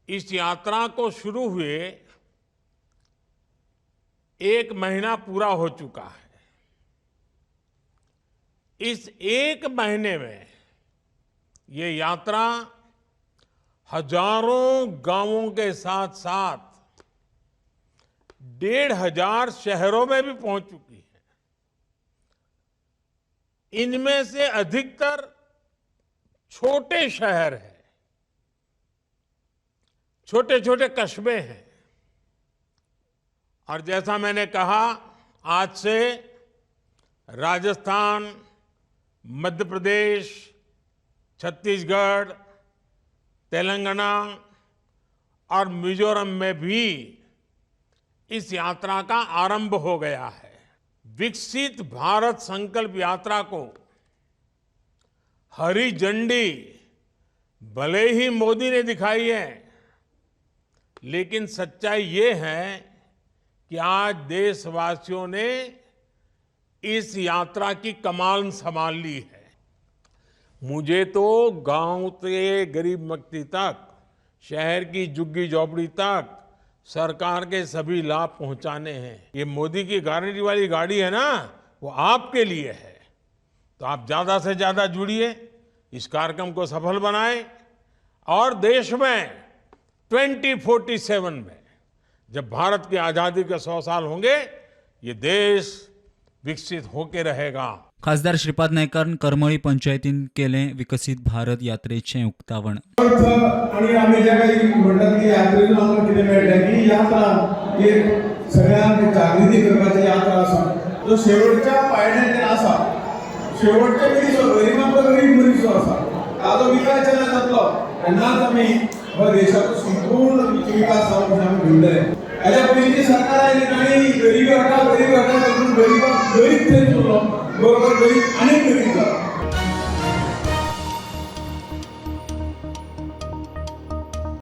इस यात्रा को शुरू हुए 1 महीना पूरा हो चुका है। इस 1 महीने में ये यात्रा हजारों गांवों के साथ साथ 1,500 शहरों में भी पहुंच चुकी है। इनमें से अधिकतर छोटे शहर हैं, छोटे छोटे कस्बे हैं। और जैसा मैंने कहा, आज से राजस्थान, मध्य प्रदेश, छत्तीसगढ़, तेलंगाना और मिजोरम में भी इस यात्रा का आरंभ हो गया है। विकसित भारत संकल्प यात्रा को हरी झंडी भले ही मोदी ने दिखाई है, लेकिन सच्चाई ये है कि आज देशवासियों ने इस यात्रा की कमान संभाल ली है। मुझे तो गांव से गरीब व्यक्ति तक, शहर की झुग्गी झोपड़ी तक सरकार के सभी लाभ पहुंचाने हैं। ये मोदी की गारंटी वाली गाड़ी है ना, वो आपके लिए है। तो आप ज्यादा से ज्यादा जुड़िए, इस कार्यक्रम को सफल बनाएं और देश में 2047 में जब भारत की आजादी के 100 साल होंगे, ये देश विकसित होके रहेगा। खासदार श्रीपाद नायकान करमळी पंचायतीन केले विकसित भारत यात्रेचे उक्तावण। आणि आम्ही ज्या काही म्हणतात की यात्रेतून आम्हाला किती मिळतं की यात्रा एक सगळ्यांना जागृती करण्याची यात्रा असा, जो शेवटच्या पायऱ्यांचे असा, शेवटच्या पिढी गरीबांचा गरीब मनीस असा, आज विकास केला जातो त्यांनाच आम्ही देशाचा संपूर्ण विकास आम्ही घेऊन याच्या पहिली सरकार आहे आणि गरीब हटा करून गरीब थेट बरोबर गरीब अनेक गरीब